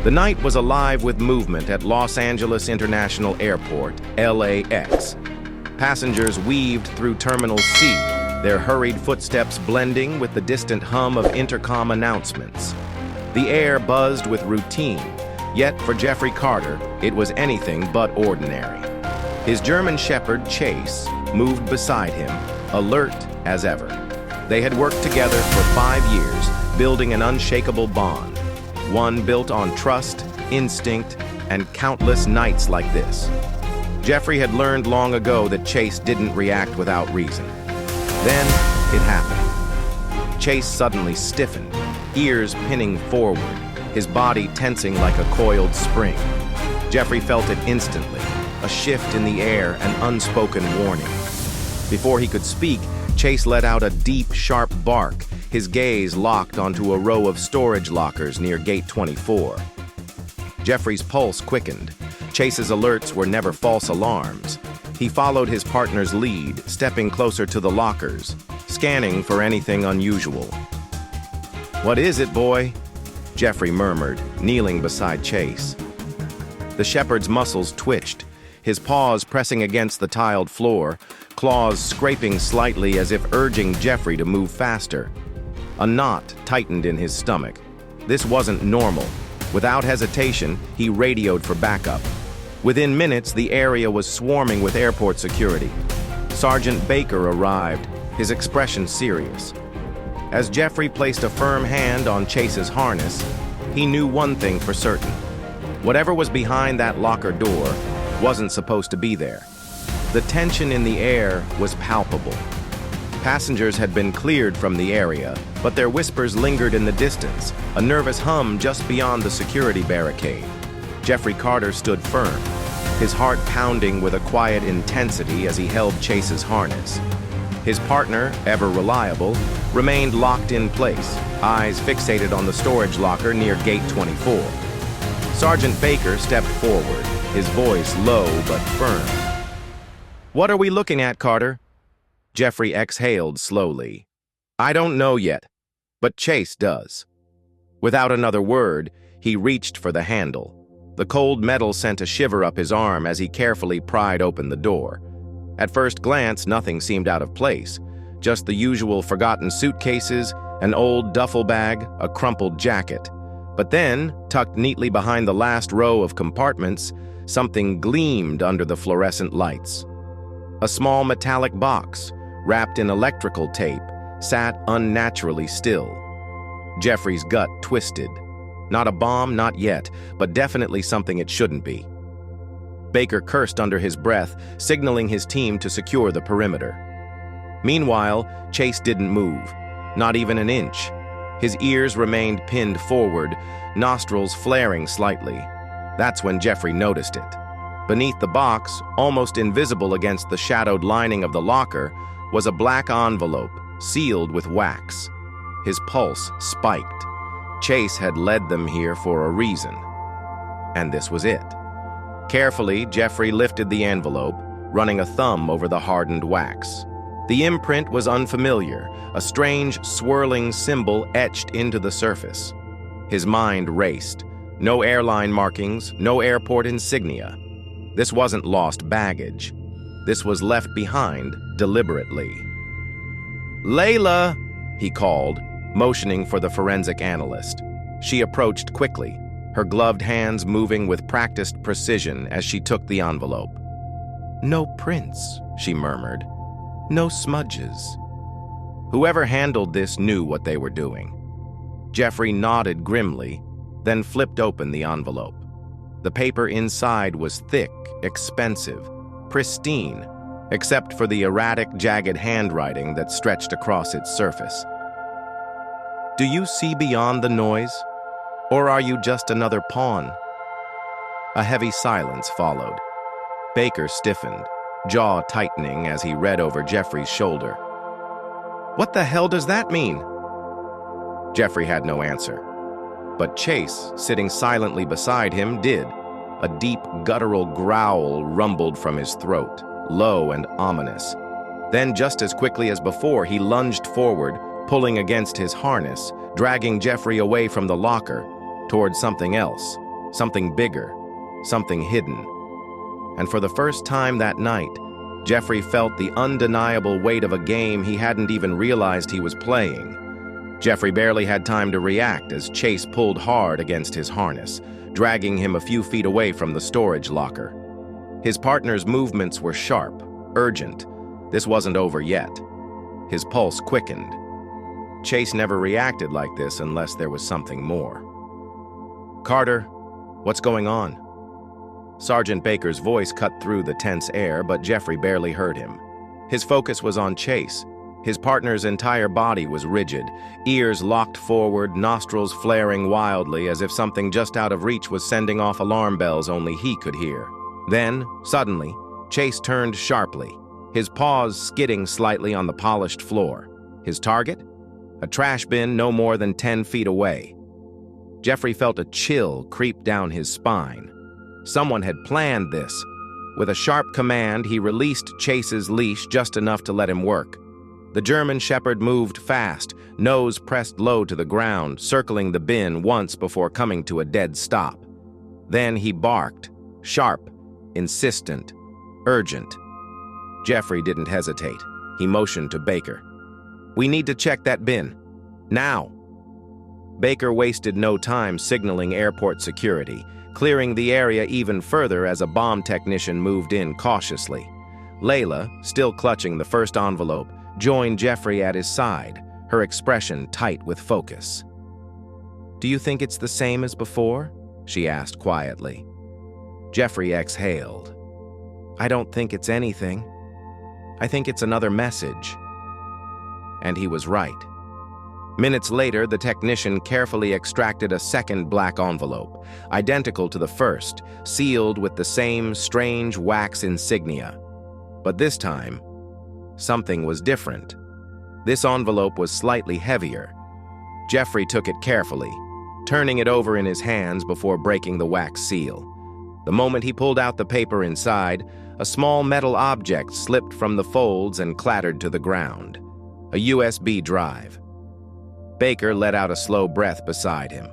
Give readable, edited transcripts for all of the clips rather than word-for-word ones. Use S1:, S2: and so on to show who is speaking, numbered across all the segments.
S1: The night was alive with movement at Los Angeles International Airport, LAX. Passengers weaved through Terminal C, their hurried footsteps blending with the distant hum of intercom announcements. The air buzzed with routine, yet for Jeffrey Carter, it was anything but ordinary. His German shepherd, Chase, moved beside him, alert as ever. They had worked together for 5 years, building an unshakable bond, one built on trust, instinct, and countless nights like this. Jeffrey had learned long ago that Chase didn't react without reason. Then it happened. Chase suddenly stiffened, ears pinning forward, his body tensing like a coiled spring. Jeffrey felt it instantly, a shift in the air, an unspoken warning. Before he could speak, Chase let out a deep, sharp bark, his gaze locked onto a row of storage lockers near Gate 24. Jeffrey's pulse quickened. Chase's alerts were never false alarms. He followed his partner's lead, stepping closer to the lockers, scanning for anything unusual. "What is it, boy?" Jeffrey murmured, kneeling beside Chase. The shepherd's muscles twitched, his paws pressing against the tiled floor, claws scraping slightly as if urging Jeffrey to move faster. A knot tightened in his stomach. This wasn't normal. Without hesitation, he radioed for backup. Within minutes, the area was swarming with airport security. Sergeant Baker arrived, his expression serious. As Jeffrey placed a firm hand on Chase's harness, he knew one thing for certain. Whatever was behind that locker door wasn't supposed to be there. The tension in the air was palpable. Passengers had been cleared from the area, but their whispers lingered in the distance, a nervous hum just beyond the security barricade. Jeffrey Carter stood firm, his heart pounding with a quiet intensity as he held Chase's harness. His partner, ever reliable, remained locked in place, eyes fixated on the storage locker near Gate 24. Sergeant Baker stepped forward, his voice low but firm. "What are we looking at, Carter?" Jeffrey exhaled slowly. "I don't know yet, but Chase does." Without another word, he reached for the handle. The cold metal sent a shiver up his arm as he carefully pried open the door. At first glance, nothing seemed out of place. Just the usual forgotten suitcases, an old duffel bag, a crumpled jacket. But then, tucked neatly behind the last row of compartments, something gleamed under the fluorescent lights. A small metallic box, wrapped in electrical tape, sat unnaturally still. Jeffrey's gut twisted. Not a bomb, not yet, but definitely something it shouldn't be. Baker cursed under his breath, signaling his team to secure the perimeter. Meanwhile, Chase didn't move, not even an inch. His ears remained pinned forward, nostrils flaring slightly. That's when Jeffrey noticed it. Beneath the box, almost invisible against the shadowed lining of the locker, was a black envelope, sealed with wax. His pulse spiked. Chase had led them here for a reason. And this was it. Carefully, Jeffrey lifted the envelope, running a thumb over the hardened wax. The imprint was unfamiliar, a strange, swirling symbol etched into the surface. His mind raced. No airline markings, no airport insignia. This wasn't lost baggage. This was left behind deliberately. "Layla!" he called, motioning for the forensic analyst. She approached quickly, her gloved hands moving with practiced precision as she took the envelope. "No prints," she murmured. "No smudges." Whoever handled this knew what they were doing. Jeffrey nodded grimly, then flipped open the envelope. The paper inside was thick, expensive, pristine, except for the erratic, jagged handwriting that stretched across its surface. "Do you see beyond the noise? Or are you just another pawn?" A heavy silence followed. Baker stiffened, jaw tightening as he read over Jeffrey's shoulder. "What the hell does that mean?" Jeffrey had no answer. But Chase, sitting silently beside him, did. A deep, guttural growl rumbled from his throat, low and ominous. Then, just as quickly as before, he lunged forward, pulling against his harness, dragging Jeffrey away from the locker, toward something else, Something bigger, something hidden. And for the first time that night, Jeffrey felt the undeniable weight of a game he hadn't even realized he was playing. Jeffrey barely had time to react as Chase pulled hard against his harness, dragging him a few feet away from the storage locker. His partner's movements were sharp, urgent. This wasn't over yet. His pulse quickened. Chase never reacted like this unless there was something more. "Carter, what's going on?" Sergeant Baker's voice cut through the tense air, but Jeffrey barely heard him. His focus was on Chase. His partner's entire body was rigid, ears locked forward, nostrils flaring wildly as if something just out of reach was sending off alarm bells only he could hear. Then, suddenly, Chase turned sharply, his paws skidding slightly on the polished floor. His target? A trash bin no more than 10 feet away. Jeffrey felt a chill creep down his spine. Someone had planned this. With a sharp command, he released Chase's leash just enough to let him work. The German Shepherd moved fast, nose pressed low to the ground, circling the bin once before coming to a dead stop. Then he barked, sharp, insistent, urgent. Jeffrey didn't hesitate. He motioned to Baker. "We need to check that bin. Now!" Baker wasted no time signaling airport security, clearing the area even further as a bomb technician moved in cautiously. Layla, still clutching the first envelope, joined Jeffrey at his side, her expression tight with focus. "Do you think it's the same as before?" she asked quietly. Jeffrey exhaled. "I don't think it's anything. I think it's another message." And he was right. Minutes later, the technician carefully extracted a second black envelope, identical to the first, sealed with the same strange wax insignia. But this time, something was different. This envelope was slightly heavier. Jeffrey took it carefully, turning it over in his hands before breaking the wax seal. The moment he pulled out the paper inside, a small metal object slipped from the folds and clattered to the ground. A USB drive. Baker let out a slow breath beside him.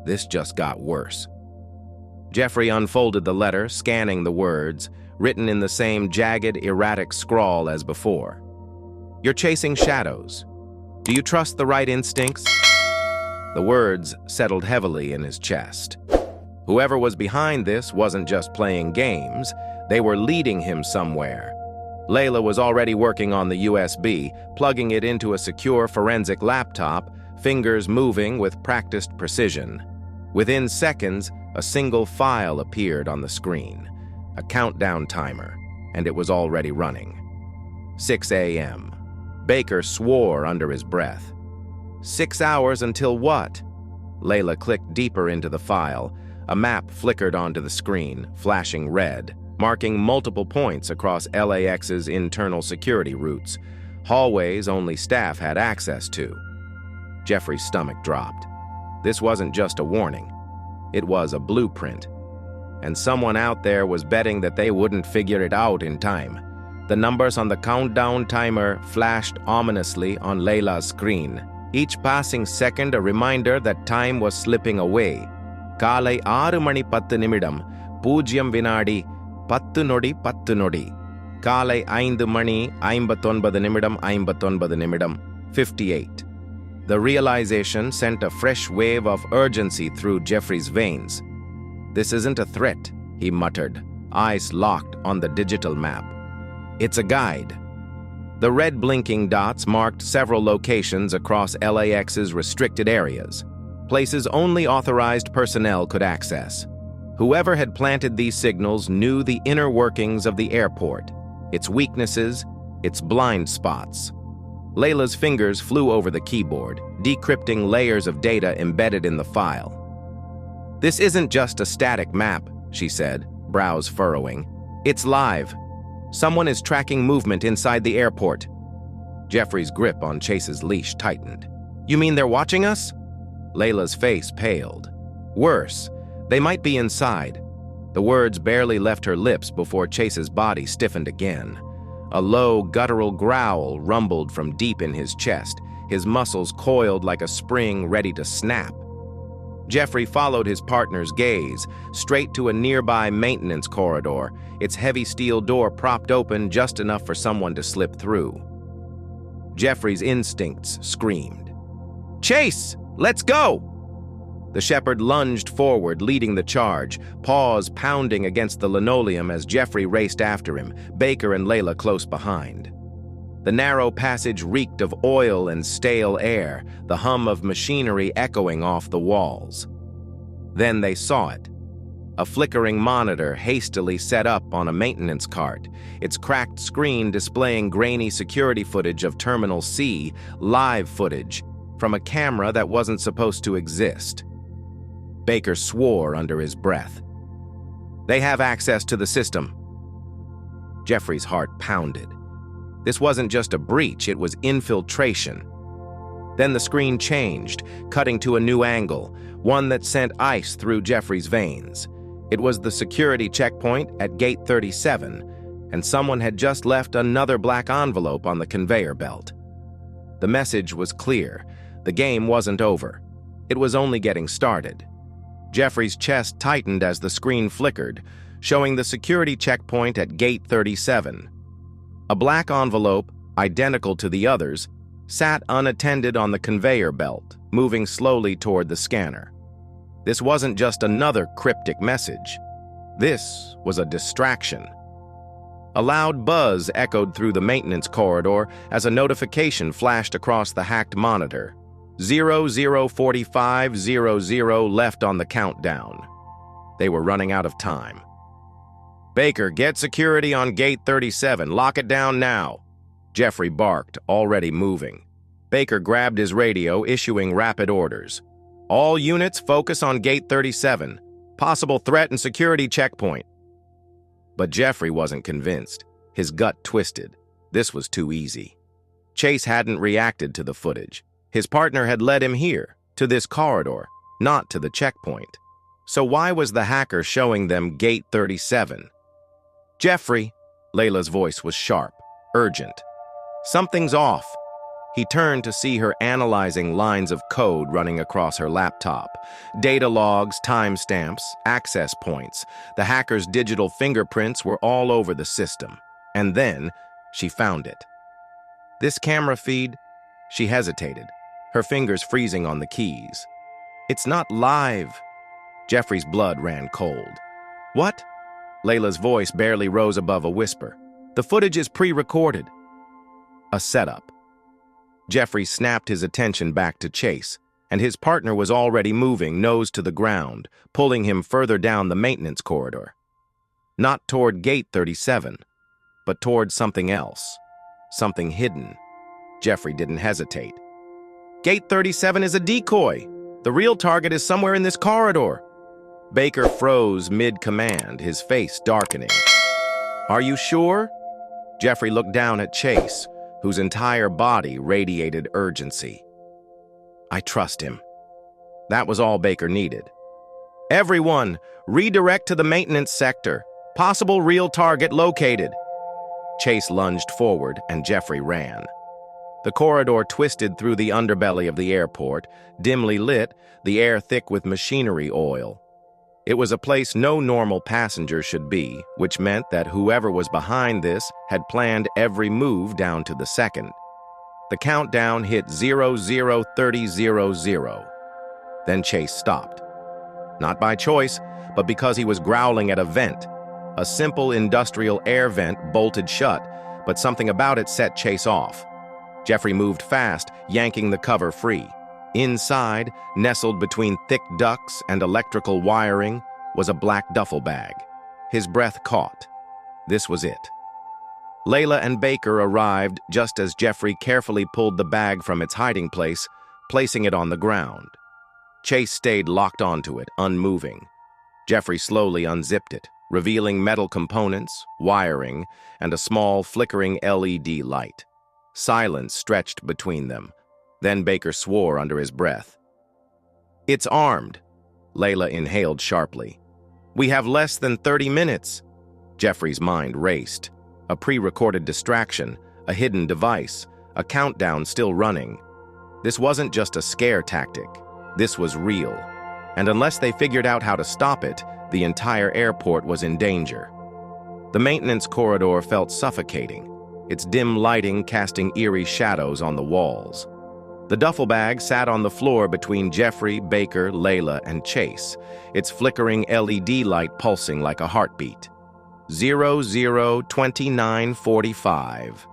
S1: This just got worse. Jeffrey unfolded the letter, scanning the words, written in the same jagged, erratic scrawl as before. "You're chasing shadows. Do you trust the right instincts?" The words settled heavily in his chest. Whoever was behind this wasn't just playing games, they were leading him somewhere. Layla was already working on the USB, plugging it into a secure forensic laptop, fingers moving with practiced precision. Within seconds, a single file appeared on the screen, a countdown timer, and it was already running. 6 a.m. Baker swore under his breath. 6 hours until what? Layla clicked deeper into the file. A map flickered onto the screen, flashing red, marking multiple points across LAX's internal security routes, hallways only staff had access to. Jeffrey's stomach dropped. This wasn't just a warning. It was a blueprint. And someone out there was betting that they wouldn't figure it out in time. The numbers on the countdown timer flashed ominously on Layla's screen, each passing second a reminder that time was slipping away. Kalai 6 மணி 10 நிமிடம் 0 வினாடி 10 நொடி 10 நொடி. Kalai 5 மணி 59 நிமிடம் 59 நிமிடம் 58. The realization sent a fresh wave of urgency through Jeffrey's veins. "This isn't a threat," he muttered, eyes locked on the digital map. "It's a guide." The red blinking dots marked several locations across LAX's restricted areas, places only authorized personnel could access. Whoever had planted these signals knew the inner workings of the airport, its weaknesses, its blind spots. Layla's fingers flew over the keyboard, decrypting layers of data embedded in the file. "This isn't just a static map," she said, brows furrowing. "It's live. Someone is tracking movement inside the airport." Jeffrey's grip on Chase's leash tightened. "You mean they're watching us?" Layla's face paled. "Worse, they might be inside." The words barely left her lips before Chase's body stiffened again. A low, guttural growl rumbled from deep in his chest, his muscles coiled like a spring ready to snap. Jeffrey followed his partner's gaze, straight to a nearby maintenance corridor, its heavy steel door propped open just enough for someone to slip through. Jeffrey's instincts screamed. "Chase! Let's go!" The shepherd lunged forward, leading the charge, paws pounding against the linoleum as Jeffrey raced after him, Baker and Layla close behind. The narrow passage reeked of oil and stale air, the hum of machinery echoing off the walls. Then they saw it. A flickering monitor hastily set up on a maintenance cart, its cracked screen displaying grainy security footage of Terminal C, live footage, from a camera that wasn't supposed to exist. Baker swore under his breath. "They have access to the system." Jeffrey's heart pounded. This wasn't just a breach, it was infiltration. Then the screen changed, cutting to a new angle, one that sent ice through Jeffrey's veins. It was the security checkpoint at Gate 37, and someone had just left another black envelope on the conveyor belt. The message was clear. The game wasn't over. It was only getting started. Jeffrey's chest tightened as the screen flickered, showing the security checkpoint at Gate 37. A black envelope, identical to the others, sat unattended on the conveyor belt, moving slowly toward the scanner. This wasn't just another cryptic message. This was a distraction. A loud buzz echoed through the maintenance corridor as a notification flashed across the hacked monitor. 004500 left on the countdown. They were running out of time. "Baker, get security on Gate 37. Lock it down now." Jeffrey barked, already moving. Baker grabbed his radio, issuing rapid orders. "All units focus on Gate 37. Possible threat and security checkpoint." But Jeffrey wasn't convinced. His gut twisted. This was too easy. Chase hadn't reacted to the footage. His partner had led him here, to this corridor, not to the checkpoint. So why was the hacker showing them Gate 37? "Jeffrey," Layla's voice was sharp, urgent. "Something's off." He turned to see her analyzing lines of code running across her laptop. Data logs, timestamps, access points. The hacker's digital fingerprints were all over the system. And then she found it. "This camera feed?" She hesitated, her fingers freezing on the keys. "It's not live." Jeffrey's blood ran cold. "What?" Layla's voice barely rose above a whisper. "The footage is pre-recorded." A setup. Jeffrey snapped his attention back to Chase, and his partner was already moving, nose to the ground, pulling him further down the maintenance corridor. Not toward Gate 37, but toward something else. Something hidden. Jeffrey didn't hesitate. "Gate 37 is a decoy. The real target is somewhere in this corridor." Baker froze mid-command, his face darkening. "Are you sure?" Jeffrey looked down at Chase, whose entire body radiated urgency. "I trust him." That was all Baker needed. "Everyone, redirect to the maintenance sector. Possible real target located." Chase lunged forward, and Jeffrey ran. The corridor twisted through the underbelly of the airport, dimly lit, the air thick with machinery oil. It was a place no normal passenger should be, which meant that whoever was behind this had planned every move down to the second. The countdown hit 00:30:00. Then Chase stopped. Not by choice, but because he was growling at a vent. A simple industrial air vent bolted shut, but something about it set Chase off. Jeffrey moved fast, yanking the cover free. Inside, nestled between thick ducts and electrical wiring, was a black duffel bag. His breath caught. This was it. Layla and Baker arrived just as Jeffrey carefully pulled the bag from its hiding place, placing it on the ground. Chase stayed locked onto it, unmoving. Jeffrey slowly unzipped it, revealing metal components, wiring, and a small, flickering LED light. Silence stretched between them. Then Baker swore under his breath. "It's armed." Layla inhaled sharply. "We have less than 30 minutes." Jeffrey's mind raced. A pre-recorded distraction, a hidden device, a countdown still running. This wasn't just a scare tactic. This was real. and unless they figured out how to stop it, the entire airport was in danger. The maintenance corridor felt suffocating, its dim lighting casting eerie shadows on the walls. The duffel bag sat on the floor between Jeffrey, Baker, Layla, and Chase, its flickering LED light pulsing like a heartbeat. 00:29:45.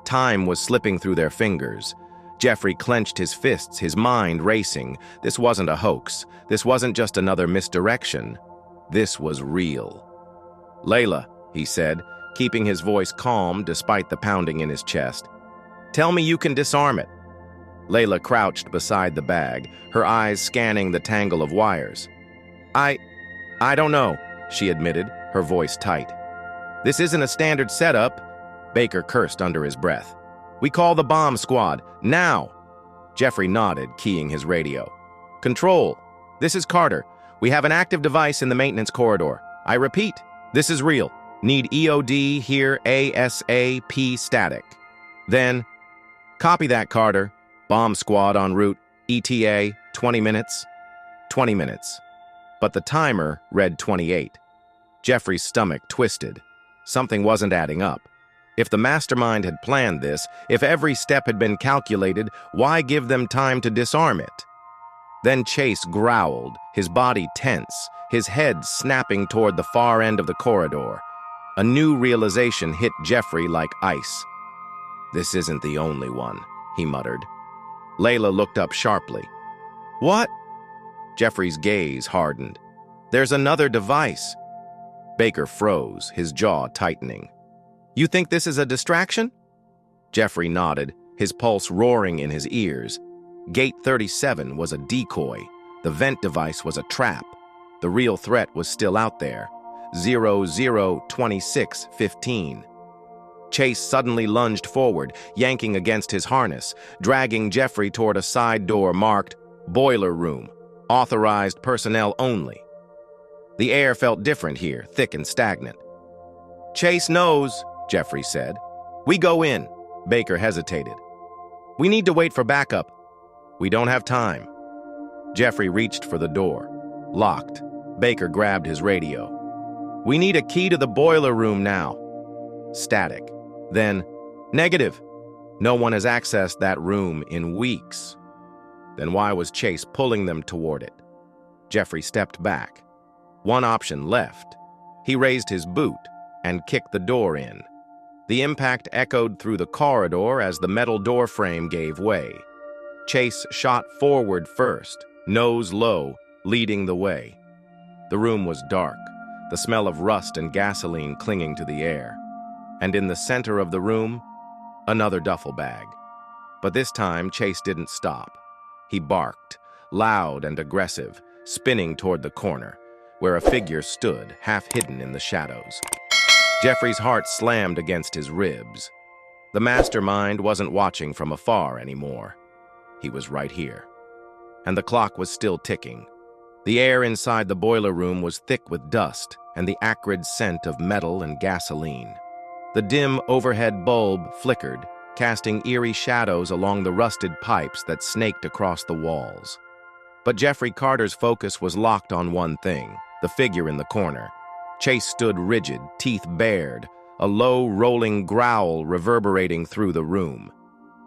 S1: Time was slipping through their fingers. Jeffrey clenched his fists, his mind racing. This wasn't a hoax. This wasn't just another misdirection. This was real. "Layla," he said, keeping his voice calm despite the pounding in his chest. "Tell me you can disarm it." Layla crouched beside the bag, her eyes scanning the tangle of wires. I don't know," she admitted, her voice tight. "This isn't a standard setup." Baker cursed under his breath. "We call the bomb squad, now!" Jeffrey nodded, keying his radio. "Control, this is Carter. We have an active device in the maintenance corridor. I repeat, this is real. Need EOD here ASAP static." Then, "Copy that, Carter. Bomb squad en route. ETA, 20 minutes. 20 minutes. But the timer read 28. Jeffrey's stomach twisted. Something wasn't adding up. If the mastermind had planned this, if every step had been calculated, why give them time to disarm it? Then Chase growled, his body tense, his head snapping toward the far end of the corridor. A new realization hit Jeffrey like ice. "This isn't the only one," he muttered. Layla looked up sharply. "What?" Jeffrey's gaze hardened. "There's another device." Baker froze, his jaw tightening. "You think this is a distraction?" Jeffrey nodded, his pulse roaring in his ears. Gate 37 was a decoy. The vent device was a trap. The real threat was still out there. 00:26:15. Chase suddenly lunged forward, yanking against his harness, dragging Jeffrey toward a side door marked "Boiler Room. Authorized personnel only." The air felt different here, thick and stagnant. "Chase knows," Jeffrey said. "We go in." Baker hesitated. "We need to wait for backup." "We don't have time." Jeffrey reached for the door. Locked. Baker grabbed his radio. "We need a key to the boiler room now." Static. Then, "Negative. No one has accessed that room in weeks." Then why was Chase pulling them toward it? Jeffrey stepped back. One option left. He raised his boot and kicked the door in. The impact echoed through the corridor as the metal door frame gave way. Chase shot forward first, nose low, leading the way. The room was dark, the smell of rust and gasoline clinging to the air. And in the center of the room, another duffel bag. But this time, Chase didn't stop. He barked, loud and aggressive, spinning toward the corner, where a figure stood, half hidden in the shadows. Jeffrey's heart slammed against his ribs. The mastermind wasn't watching from afar anymore. He was right here. And the clock was still ticking. The air inside the boiler room was thick with dust and the acrid scent of metal and gasoline. The dim overhead bulb flickered, casting eerie shadows along the rusted pipes that snaked across the walls. But Jeffrey Carter's focus was locked on one thing, the figure in the corner. Chase stood rigid, teeth bared, a low, rolling growl reverberating through the room.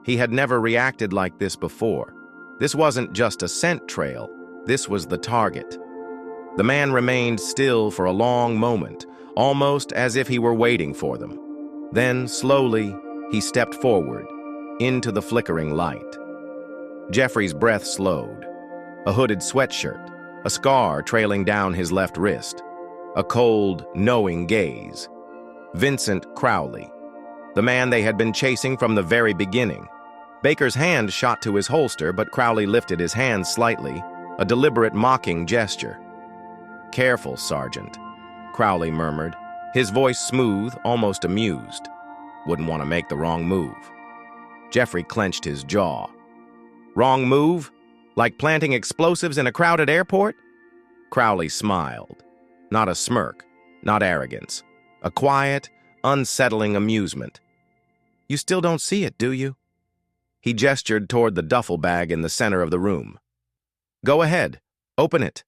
S1: He had never reacted like this before. This wasn't just a scent trail, this was the target. The man remained still for a long moment, almost as if he were waiting for them. Then, slowly, he stepped forward, into the flickering light. Jeffrey's breath slowed. A hooded sweatshirt, a scar trailing down his left wrist, a cold, knowing gaze. Vincent Crowley, the man they had been chasing from the very beginning. Baker's hand shot to his holster, but Crowley lifted his hand slightly, a deliberate mocking gesture. "Careful, Sergeant," Crowley murmured, his voice smooth, almost amused. "Wouldn't want to make the wrong move." Jeffrey clenched his jaw. "Wrong move? Like planting explosives in a crowded airport?" Crowley smiled. Not a smirk, not arrogance. A quiet, unsettling amusement. "You still don't see it, do you?" He gestured toward the duffel bag in the center of the room. "Go ahead. Open it."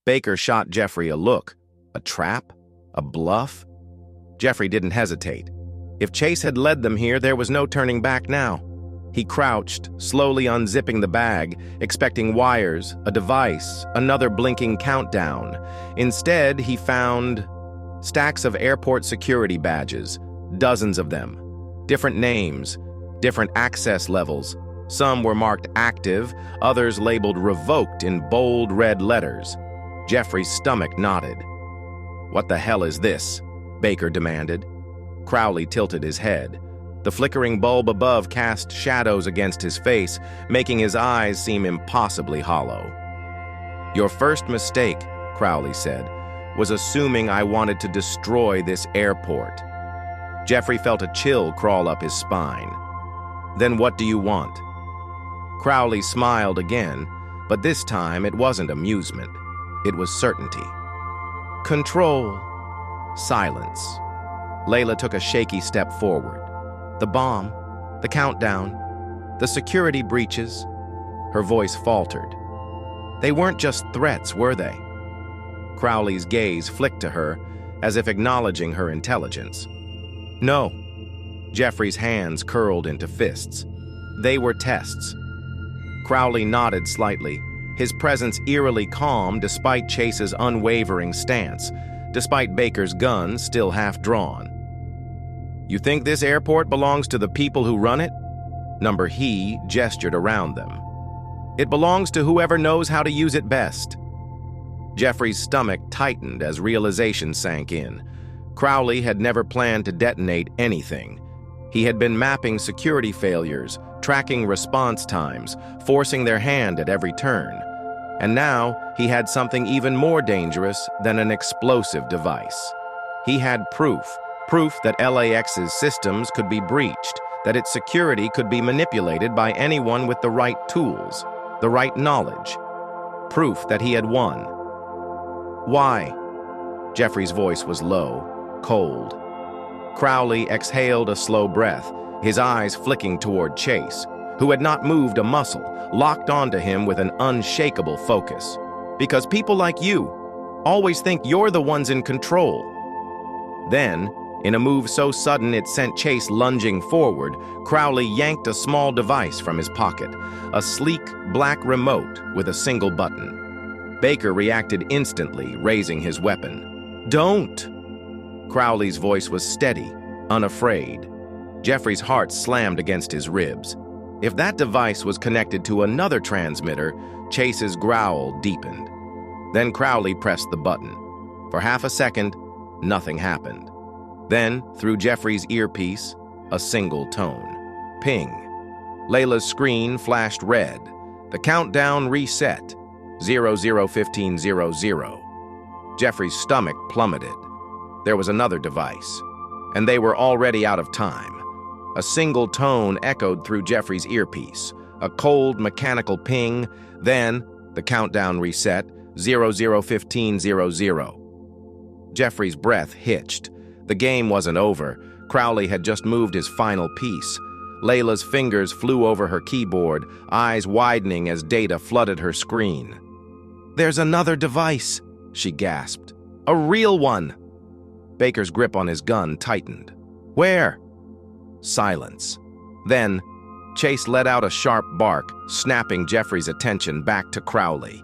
S1: Baker shot Jeffrey a look. A trap? A bluff? Jeffrey didn't hesitate. If Chase had led them here, there was no turning back now. He crouched, slowly unzipping the bag, expecting wires, a device, another blinking countdown. Instead, he found stacks of airport security badges, dozens of them. Different names, different access levels. Some were marked active, others labeled revoked in bold red letters. Jeffrey's stomach knotted. "What the hell is this?" Baker demanded. Crowley tilted his head. The flickering bulb above cast shadows against his face, making his eyes seem impossibly hollow. "Your first mistake," Crowley said, "was assuming I wanted to destroy this airport." Jeffrey felt a chill crawl up his spine. "Then what do you want?" Crowley smiled again, but this time it wasn't amusement. It was certainty. "Control." Silence. Layla took a shaky step forward. "The bomb, the countdown, the security breaches." Her voice faltered. "They weren't just threats, were they?" Crowley's gaze flicked to her, as if acknowledging her intelligence. "No." Jeffrey's hands curled into fists. "They were tests." Crowley nodded slightly, his presence eerily calm despite Chase's unwavering stance, despite Baker's gun still half drawn. "You think this airport belongs to the people who run it?" He gestured around them. "It belongs to whoever knows how to use it best." Jeffrey's stomach tightened as realization sank in. Crowley had never planned to detonate anything. He had been mapping security failures, tracking response times, forcing their hand at every turn. And now he had something even more dangerous than an explosive device. He had proof that LAX's systems could be breached, that its security could be manipulated by anyone with the right tools, the right knowledge. Proof that he had won. "Why?" Jeffrey's voice was low, cold. Crowley exhaled a slow breath, his eyes flicking toward Chase, who had not moved a muscle, locked onto him with an unshakable focus. "Because people like you always think you're the ones in control." Then, in a move so sudden it sent Chase lunging forward, Crowley yanked a small device from his pocket, a sleek black remote with a single button. Baker reacted instantly, raising his weapon. "Don't!" Crowley's voice was steady, unafraid. Jeffrey's heart slammed against his ribs. If that device was connected to another transmitter, Chase's growl deepened. Then Crowley pressed the button. For half a second, nothing happened. Then, through Jeffrey's earpiece, a single tone. Ping. Layla's screen flashed red. The countdown reset. 00:15:00. Jeffrey's stomach plummeted. There was another device, and they were already out of time. A single tone echoed through Jeffrey's earpiece, a cold mechanical ping, then the countdown reset, 00:15:00. Jeffrey's breath hitched. The game wasn't over. Crowley had just moved his final piece. Layla's fingers flew over her keyboard, eyes widening as data flooded her screen. "There's another device," she gasped. "A real one." Baker's grip on his gun tightened. "Where?" Silence. Then, Chase let out a sharp bark, snapping Jeffrey's attention back to Crowley.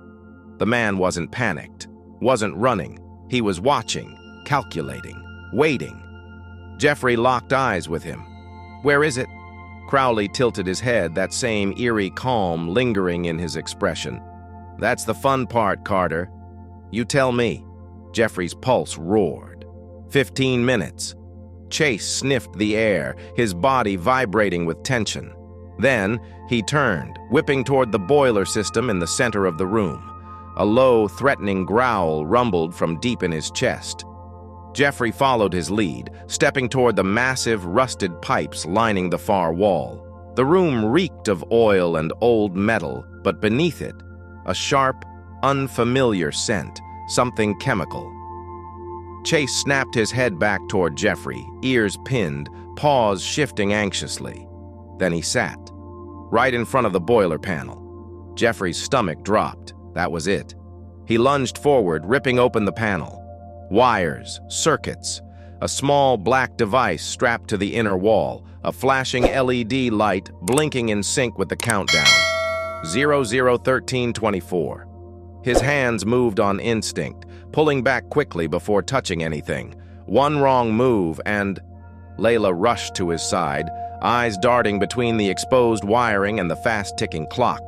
S1: The man wasn't panicked, wasn't running. He was watching, calculating, waiting. Jeffrey locked eyes with him. "Where is it?" Crowley tilted his head, that same eerie calm lingering in his expression. "That's the fun part, Carter. You tell me." Jeffrey's pulse roared. 15 minutes. Chase sniffed the air, his body vibrating with tension. Then he turned, whipping toward the boiler system in the center of the room. A low, threatening growl rumbled from deep in his chest. Jeffrey followed his lead, stepping toward the massive, rusted pipes lining the far wall. The room reeked of oil and old metal, but beneath it, a sharp, unfamiliar scent, something chemical. Chase snapped his head back toward Jeffrey, ears pinned, paws shifting anxiously. Then he sat, right in front of the boiler panel. Jeffrey's stomach dropped. That was it. He lunged forward, ripping open the panel. Wires, circuits, a small black device strapped to the inner wall, a flashing LED light blinking in sync with the countdown. 001324. His hands moved on instinct, pulling back quickly before touching anything. One wrong move and... Layla rushed to his side, eyes darting between the exposed wiring and the fast-ticking clock.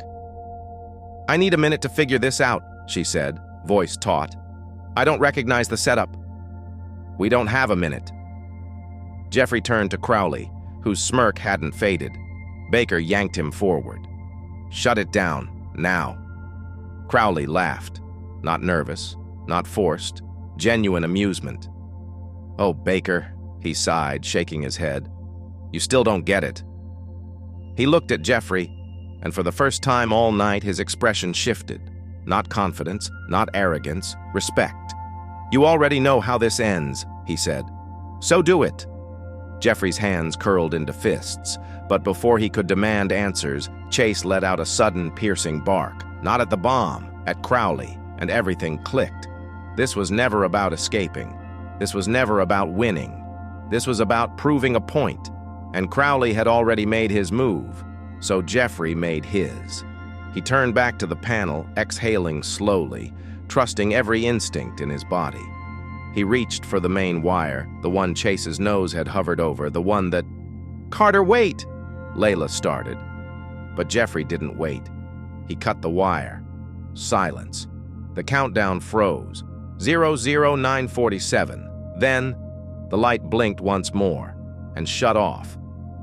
S1: "I need a minute to figure this out," she said, voice taut. "I don't recognize the setup." "We don't have a minute." Jeffrey turned to Crowley, whose smirk hadn't faded. Baker yanked him forward. "Shut it down, now." Crowley laughed. Not nervous, not forced, genuine amusement. "Oh, Baker," he sighed, shaking his head. "You still don't get it." He looked at Jeffrey, and for the first time all night his expression shifted. Not confidence, not arrogance, respect. "You already know how this ends," he said. "So do it." Jeffrey's hands curled into fists, but before he could demand answers, Chase let out a sudden, piercing bark. Not at the bomb, at Crowley, and everything clicked. This was never about escaping. This was never about winning. This was about proving a point, and Crowley had already made his move, so Jeffrey made his. He turned back to the panel, exhaling slowly, trusting every instinct in his body. He reached for the main wire, the one Chase's nose had hovered over, the one that... "Carter, wait!" Layla started. But Jeffrey didn't wait. He cut the wire. Silence. The countdown froze. 00947. Then, the light blinked once more and shut off.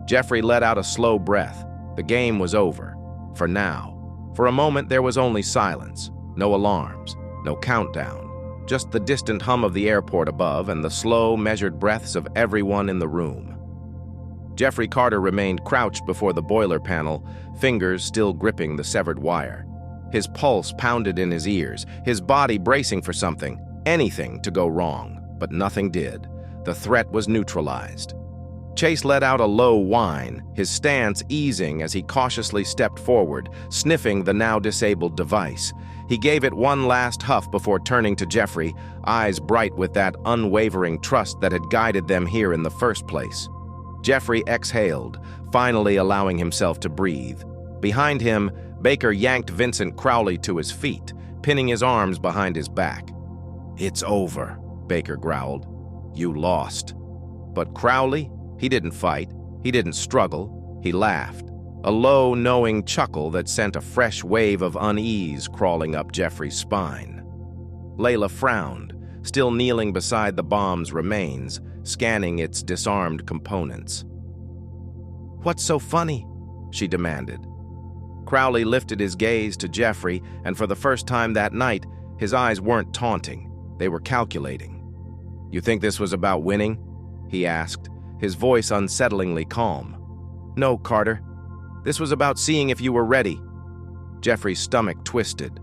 S1: Jeffrey let out a slow breath. The game was over. For now. For a moment there was only silence. No alarms. No countdown. Just the distant hum of the airport above and the slow, measured breaths of everyone in the room. Jeffrey Carter remained crouched before the boiler panel, fingers still gripping the severed wire. His pulse pounded in his ears, his body bracing for something, anything to go wrong. But nothing did. The threat was neutralized. Chase let out a low whine, his stance easing as he cautiously stepped forward, sniffing the now disabled device. He gave it one last huff before turning to Jeffrey, eyes bright with that unwavering trust that had guided them here in the first place. Jeffrey exhaled, finally allowing himself to breathe. Behind him, Baker yanked Vincent Crowley to his feet, pinning his arms behind his back. "It's over," Baker growled. "You lost." But Crowley? He didn't fight. He didn't struggle. He laughed. A low, knowing chuckle that sent a fresh wave of unease crawling up Jeffrey's spine. Layla frowned, still kneeling beside the bomb's remains, scanning its disarmed components. "What's so funny?" she demanded. Crowley lifted his gaze to Jeffrey, and for the first time that night, his eyes weren't taunting. They were calculating. "You think this was about winning?" he asked, his voice unsettlingly calm. "No, Carter. This was about seeing if you were ready." Jeffrey's stomach twisted.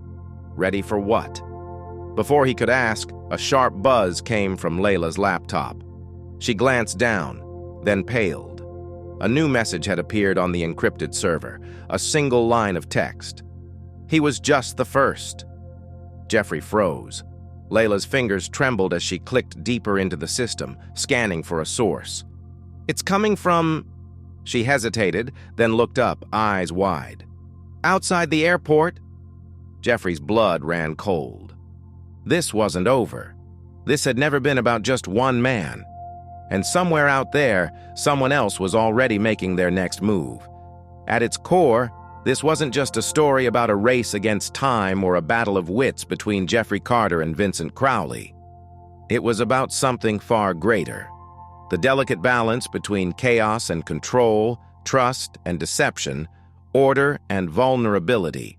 S1: Ready for what? Before he could ask, a sharp buzz came from Layla's laptop. She glanced down, then paled. A new message had appeared on the encrypted server, a single line of text. He was just the first. Jeffrey froze. Layla's fingers trembled as she clicked deeper into the system, scanning for a source. "It's coming from..." She hesitated, then looked up, eyes wide. "Outside the airport." Jeffrey's blood ran cold. This wasn't over. This had never been about just one man. And somewhere out there, someone else was already making their next move. At its core, this wasn't just a story about a race against time or a battle of wits between Jeffrey Carter and Vincent Crowley. It was about something far greater. The delicate balance between chaos and control, trust and deception, order and vulnerability.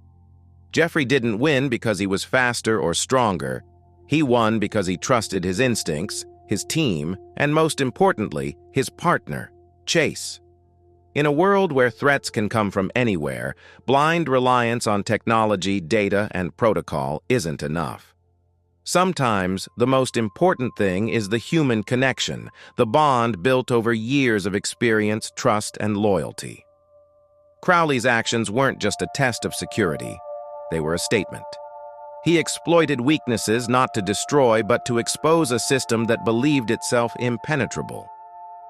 S1: Jeffrey didn't win because he was faster or stronger. He won because he trusted his instincts, his team, and most importantly, his partner, Chase. In a world where threats can come from anywhere, blind reliance on technology, data, and protocol isn't enough. Sometimes, the most important thing is the human connection, the bond built over years of experience, trust, and loyalty. Crowley's actions weren't just a test of security. They were a statement. He exploited weaknesses not to destroy but to expose a system that believed itself impenetrable.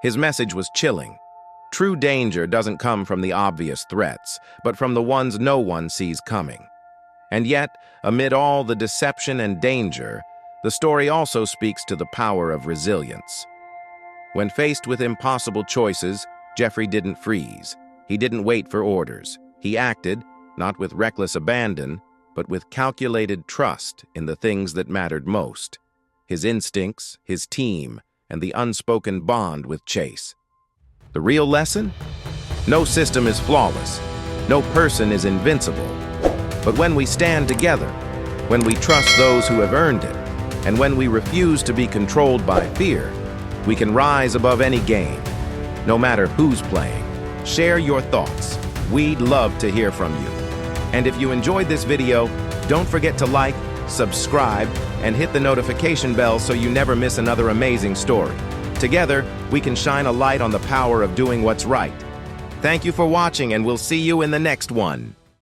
S1: His message was chilling. True danger doesn't come from the obvious threats, but from the ones no one sees coming. And yet, amid all the deception and danger, the story also speaks to the power of resilience. When faced with impossible choices, Jeffrey didn't freeze. He didn't wait for orders. He acted, not with reckless abandon, but with calculated trust in the things that mattered most: his instincts, his team, and the unspoken bond with Chase. The real lesson? No system is flawless. No person is invincible. But when we stand together, when we trust those who have earned it, and when we refuse to be controlled by fear, we can rise above any game, no matter who's playing. Share your thoughts. We'd love to hear from you. And if you enjoyed this video, don't forget to like, subscribe, and hit the notification bell so you never miss another amazing story. Together, we can shine a light on the power of doing what's right. Thank you for watching, and we'll see you in the next one.